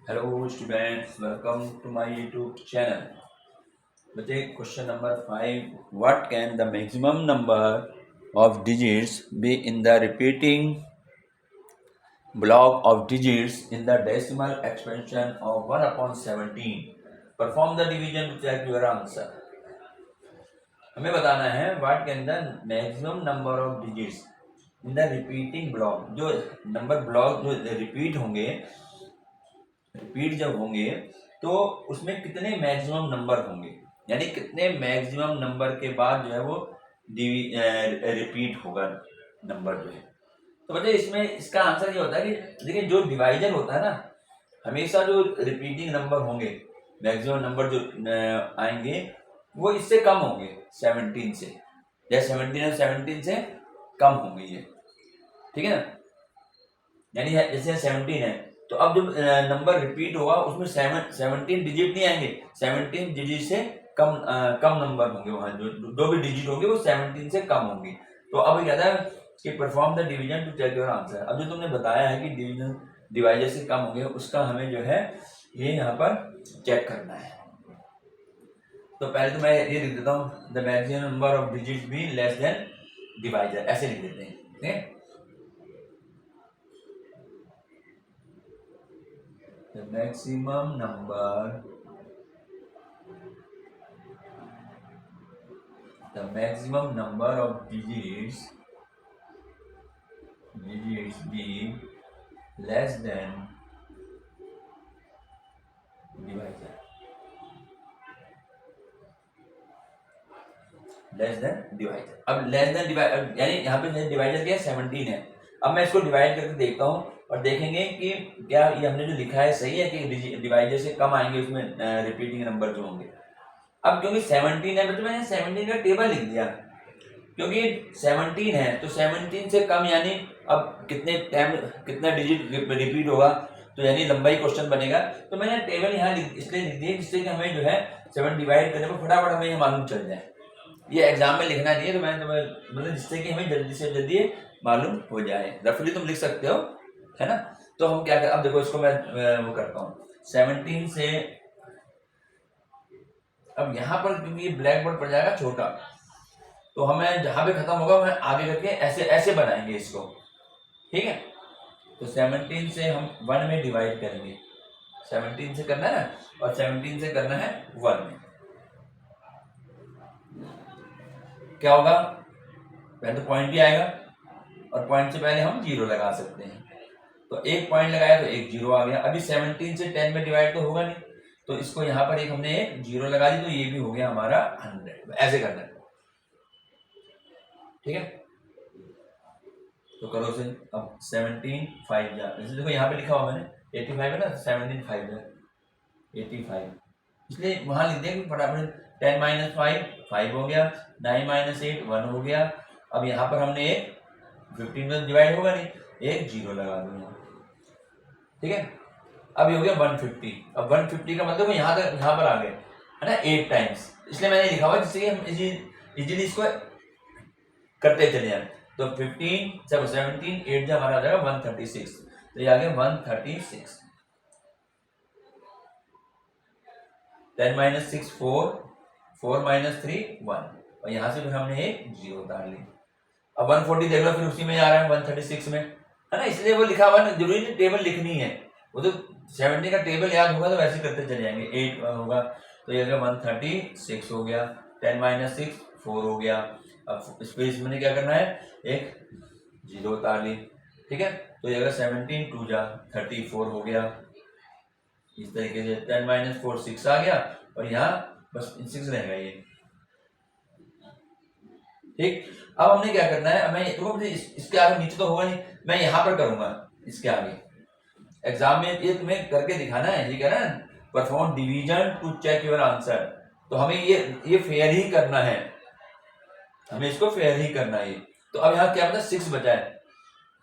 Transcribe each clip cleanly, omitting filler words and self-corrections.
Hello students, welcome to my YouTube channel. बच्चे question number 5, what can the maximum number of digits be in the repeating block of digits in the decimal expansion of 1/17? Perform the division to check your answer. हमें बताना है what can the maximum number of digits in the repeating block, जो number block जो repeat होंगे, repeat जब होंगे तो उसमें कितने मैक्सिमम नंबर होंगे, यानी कितने मैक्सिमम नंबर के बाद जो है वो रिपीट होगा नंबर जो है। तो मतलब इसमें इसका आंसर ये होता है कि देखिए जो डिवाइजर होता है ना, हमेशा जो रिपीटिंग नंबर होंगे, मैक्सिमम नंबर जो आएंगे वो इससे कम होंगे 17 से, या 17 से कम होंगे ये, ठीक है ना। यानी जैसे 17 है तो अब जब नंबर रिपीट होगा उसमें 17 डिजिट नहीं आएंगे, 17 डिजिट से कम नंबर होंगे, वहां जो भी डिजिट होंगे वो 17 से कम होंगे। तो अब कहता है कि perform the division to check your answer. अब जो तुमने बताया है कि डिवीजन डिवाइजर से कम होंगे, उसका हमें जो है ये यहाँ पर चेक करना है। तो पहले तो मैं ये लिख देता हूँ, the maximum number of digit भी लेस देन डिवाइजर, ऐसे लिख देते हैं, ठीक है। The maximum number of digits be less than divisor, less than divisor. अब लेस देन डिवाइजर यानी यहाँ पे डिवाइजर क्या है, 17 है। अब मैं इसको डिवाइड करके देखता हूँ और देखेंगे कि क्या ये हमने जो लिखा है सही है कि डिवाइजर से कम आएंगे उसमें रिपीटिंग नंबर जो होंगे। अब क्योंकि 17 है, तो मैंने 17 का टेबल लिख दिया, क्योंकि 17 है तो 17 से कम यानी अब कितने टाइम कितना डिजिट रिपीट होगा, तो यानी लंबा ही क्वेश्चन बनेगा। तो मैंने टेबल यहाँ इसलिए लिख दिया जिससे कि हमें जो है 7 डिवाइड करने पर फटाफट हमें ये मालूम चल जाए। ये एग्जाम में लिखना नहीं है, तो मैंने मतलब जिससे कि हमें जल्दी से जल्दी मालूम हो जाए। रफली तुम लिख सकते हो, है ना। तो हम क्या कर, अब देखो इसको मैं वो करता हूँ 17 से। अब यहाँ पर क्योंकि ये ब्लैक बोर्ड पड़ जाएगा छोटा, तो हमें जहां पे खत्म होगा वह आगे करके ऐसे ऐसे बनाएंगे इसको, ठीक है। तो 17 से हम 1 में डिवाइड करेंगे, 17 से करना है ना, और 17 से करना है 1 में। क्या होगा, पहले तो पॉइंट भी आएगा और पॉइंट से पहले हम 0 लगा सकते हैं। तो एक पॉइंट लगाया तो एक 0 आ गया। अभी 17 से 10 में डिवाइड तो होगा नहीं, तो इसको यहाँ पर एक हमने एक 0 लगा दी, तो ये भी हो गया हमारा 100। ऐसे करना है, ठीक है। तो करो से अब 17 5 जा, जैसे देखो यहाँ पे लिखा हुआ मैंने 85 है ना, 17 5 जा 85, इसलिए वहां लिख दिया कि फटाफट 10 माइनस 5 हो गया, 9 माइनस 8 1 हो गया। अब यहाँ पर हमने एक 15 में डिवाइड होगा नहीं, एक 0 लगा दूंगा, ठीक है। अब ये हो गया 150। अब 150 का मतलब यहाँ पर आ गए, है ना, 8 टाइम्स, इसलिए मैंने लिखा हुआ जिससे हम इजीली इसको करते चले जाए। तो 15 जब 17 8 जब हमारा आ जाएगा 136, तो ये आ गया 136। 10 माइनस 6 4, 4 माइनस 3 1, और यहाँ से फिर हमने एक 0 उतार ली। अब 140 देख लो, फिर उसी में आ रहा है 136 में, है ना। इसलिए वो लिखा हुआ है, जरूरी नहीं टेबल लिखनी है, वो तो 70 का टेबल याद होगा तो वैसे करते चले जाएंगे। 8 होगा तो ये 136 हो गया, 10 माइनस 6 4 हो गया। अब स्पेस में क्या करना है, एक 0 उतार ली, ठीक है। तो ये 17 2 जा 34 हो गया। इस तरीके से 10 माइनस 4 6 आ गया, और यहाँ बस 6 रहेगा ये, ठीक। अब हमने क्या करना है, मैं तो इसके आगे नीचे तो होगा नहीं, मैं यहाँ पर करूंगा इसके आगे। एग्जाम में ये तुम्हें करके दिखाना है, ये कह रहा है perform division to check your answer. तो हमें ये फेयर ही करना है, हमें इसको फेयर ही करना है। तो अब यहाँ क्या बता 6 बचा है,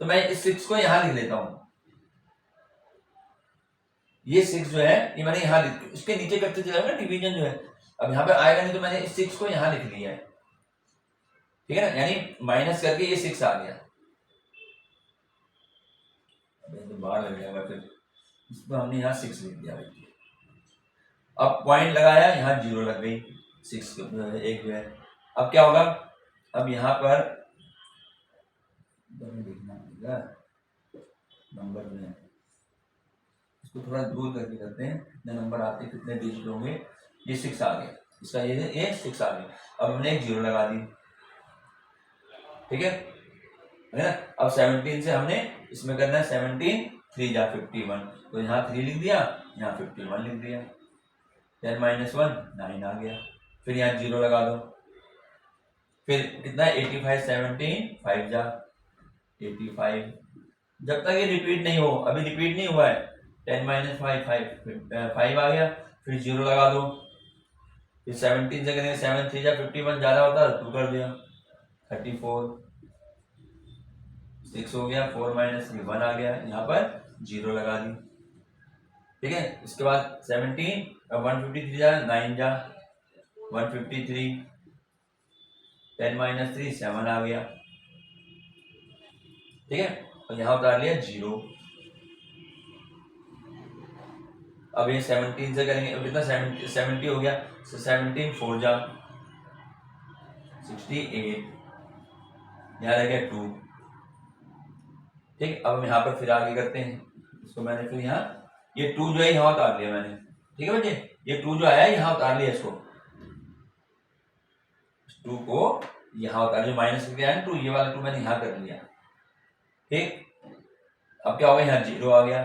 तो मैं इस 6 को यहाँ लिख लेता हूँ। ये 6 जो है ये मैंने यहाँ लिख, इसके नीचे करते चला ना डिवीजन जो है। अब यहाँ पे आएगा नहीं, तो मैंने इस 6 को यहाँ लिख लिया है, ठीक है ना, यानी माइनस करके ये 6 आ गया। तो बाहर लग जाएगा फिर, इसको हमने यहाँ 6 लिख दिया भाई। अब पॉइंट लगाया, यहाँ 0 लग गई, 6 एक जो है। अब क्या होगा, अब यहाँ पर देखना होगा नंबर में, इसको थोड़ा दूर करके करते हैं, कितने नंबर आते हैं, कितने डिजिट होंगे। ये 6 आ गया, इसका ये 6 आ गया। अब हमने एक 0 लगा दी, ठीक है ना। अब 17 से हमने इसमें करना है 17 3 जा 51, तो यहाँ 3 लिख दिया, यहाँ 51 लिख दिया। 10 - 1 9 आ गया। फिर यहाँ 0 लगा दो, फिर कितना है 85 17 5 जा 85। जब तक ये रिपीट नहीं हो, अभी रिपीट नहीं हुआ है, 10 - 5 5 आ गया। फिर 0 लगा दो, फिर 17 से करेंगे 7 3 जा 51, ज्यादा होता है 2 कर दिया 34, 6 हो गया, 4 - 3 1 आ गया, यहाँ पर 0 लगा दी, ठीक है। इसके बाद 17, अब 153 जा 9 जा 153, 10 - 3 7 आ गया, ठीक है। और यहाँ उतार लिया 0। अब ये 17 से करेंगे, अब कितना 70 हो गया, 17 4 जा 68, यहाँ रह गया 2, ठीक। अब हम यहाँ पर फिर आगे करते हैं, इसको मैंने फिर यहाँ ये 2 जो है यहाँ उतार लिया मैंने, ठीक है बच्चे। ये 2 जो आया है यहाँ उतार लिया, इसको 2 को यहाँ उतार, जो माइनस करके आया 2, ये वाला 2 मैंने यहाँ कर लिया, ठीक। अब क्या होगा, यहाँ 0 आ गया।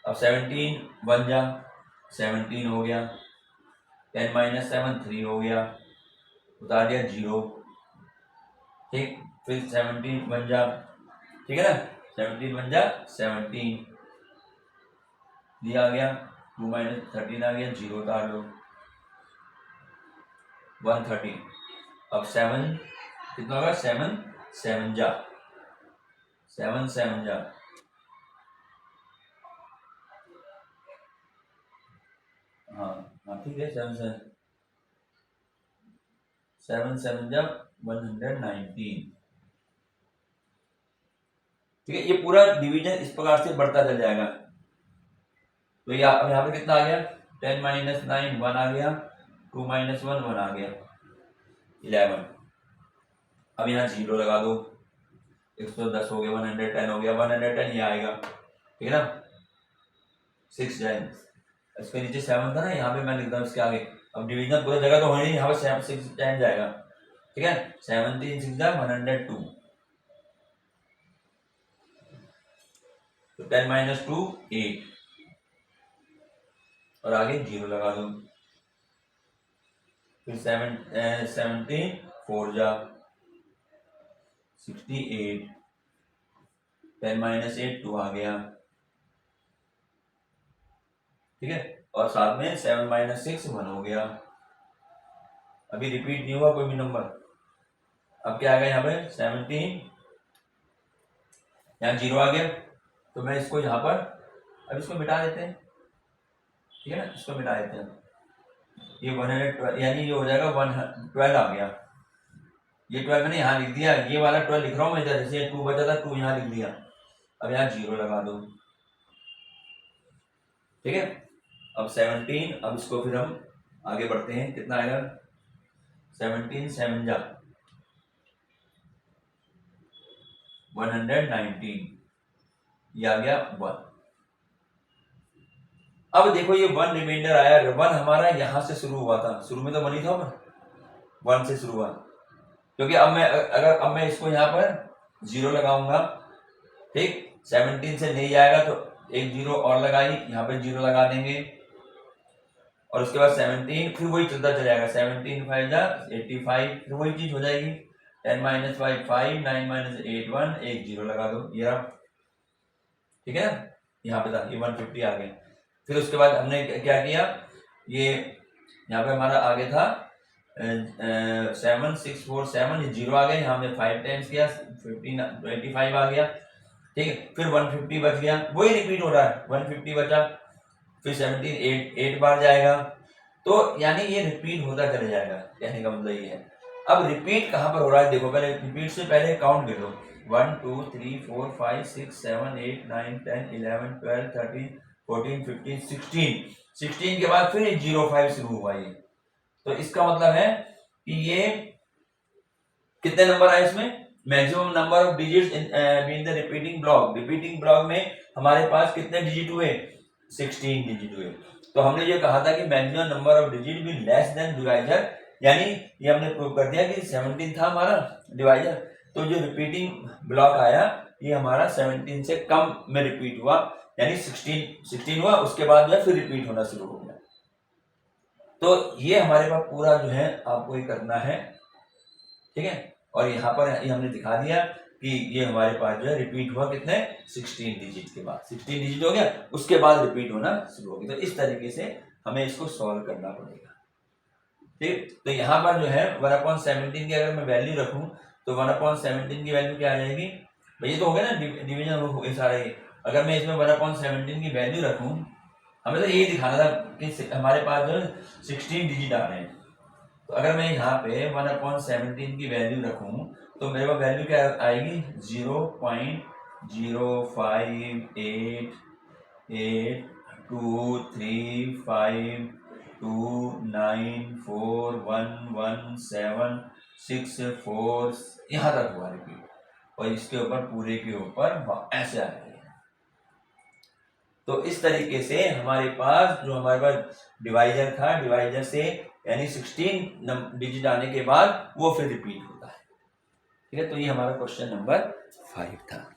अब 17 1 जा 17 हो गया, 10 - 7 3 हो गया, उतार दिया 0, ठीक। फिर 17 1 जा, ठीक है ना, 17 1 जा 17, दिया आ गया, 2 - 13 आ गया, 0 उतार लो 130। अब 7 कितना होगा, 7 7 जा 7 7 जा, हाँ हाँ ठीक है, 7 7 जा 119, ठीक है। ये पूरा डिवीजन इस प्रकार से बढ़ता चल जाएगा। तो ये अब यहाँ पे कितना आ गया, 10 - 9 1 आ गया, 2 - 1 1 आ गया 11। अब यहाँ 0 लगा दो, 110 हो गया, 110 हो गया, 110 ये आएगा, ठीक है ना। 6 जाए, इसके नीचे 7 था ना, यहाँ पे मैं लिखता हूँ इसके आगे। अब डिवीजन पूरा जगह तो होनी नहीं, यहाँ पे 6 10 जाएगा, ठीक है। 17 6 जा 102, तो 10 - 2 8, और आगे 0 लगा दो। फिर 17 4 जा 68, 10 - 8 2 आ गया, ठीक है। और साथ में 7 - 6 1 हो गया। अभी रिपीट नहीं हुआ कोई भी नंबर। अब क्या आ गया यहाँ पे 17, यहाँ 0 आ गया, तो मैं इसको यहाँ पर, अब इसको मिटा देते हैं, ठीक है ना, इसको मिटा देते हैं। ये 112 यानी ये हो जाएगा 112 आ गया। ये 12 मैंने यहाँ लिख दिया, ये वाला 12 लिख रहा हूँ मैं इधर, जैसे 2 बचा था 2 यहाँ लिख दिया। अब यहाँ 0 लगा दो, ठीक है। अब 17, अब इसको फिर हम आगे बढ़ते हैं, कितना आएगा 17 7 जा 119, ये आ गया 1। अब देखो ये 1 रिमाइंडर आया, 1 हमारा यहां से शुरू हुआ था, शुरू में तो 1 ही था, 1 से शुरू हुआ, क्योंकि अब मैं इसको यहाँ पर 0 लगाऊंगा, ठीक। 17 से नहीं जाएगा तो एक 0 और लगाई, यहाँ पे 0 लगा देंगे, और उसके बाद 17, फिर वही चलता चला जाएगा, 17 5 जा 85, फिर वही चीज हो जाएगी। 10 - 5 5, 9 - 8 1, एक 0 लगा दो, ये रहा, ठीक है ना। यहाँ पे था ये 150 आ गया। फिर उसके बाद हमने क्या किया, ये यहाँ पे हमारा आगे था 7 6 4 7, ये 0 आ गया, यहाँ हमने 5 टाइम्स किया 15 25 आ गया, ठीक है। फिर 150 बच गया, वही रिपीट हो रहा है, 150 बचा, फिर 17 8 बार जाएगा, तो यानी ये रिपीट होता चले जाएगा, कहने का मतलब ये है। अब रिपीट कहाँ पर हो रहा है देखो, पहले रिपीट से पहले काउंट कर लो, 1 2 3 4 5 6 7 8 9 10 11 12 13 14 15 16 के बाद फिर 05 शुरू हुआ ये। तो इसका मतलब है कि ये कितने नंबर आए इसमें, maximum number of digits in the repeating block. Repeating block में हमारे पास कितने डिजिट हुए, 16 डिजिट हुए। तो हमने ये कहा था कि मैक्सिमम नंबर ऑफ डिजिट भी लेस देन डिवाइजर, यानी ये हमने प्रूव कर दिया कि 17 था हमारा डिवाइजर। तो जो रिपीटिंग ब्लॉक आया ये हमारा 17 से कम में रिपीट हुआ, यानी 16 हुआ, उसके बाद जो है फिर रिपीट होना शुरू हो गया। तो ये हमारे पास पूरा जो है आपको ये करना है, ठीक है। और यहाँ पर ये हमने दिखा दिया कि ये हमारे पास जो है रिपीट हुआ कितने, 16 डिजिट के बाद, 16 डिजिट हो गया, उसके बाद रिपीट होना शुरू हो गया। तो इस तरीके से हमें इसको सॉल्व करना पड़ेगा, ठीक। तो यहाँ पर जो है 1/17 की अगर मैं वैल्यू रखूं तो 1/17 की वैल्यू क्या आ जाएगी भाई, ये तो हो गया ना डिवीजन हो गए सारे। अगर मैं इसमें 1/17 की वैल्यू रखूं, हमें तो यही दिखाना था कि हमारे पास जो 16 डिजिट आ रहे हैं। तो अगर मैं यहाँ पे 1/17 की वैल्यू रखूं तो मेरे पास वैल्यू क्या आएगी, 0.05882295411764 यहाँ तक हुआ रिपीट, और इसके ऊपर पूरे के ऊपर ऐसे आ रही है। तो इस तरीके से हमारे पास जो हमारे पास डिवाइजर था, डिवाइजर से यानी 16 डिजिट आने के बाद वो फिर रिपीट होता है, ठीक है। तो ये हमारा क्वेश्चन नंबर 5 था।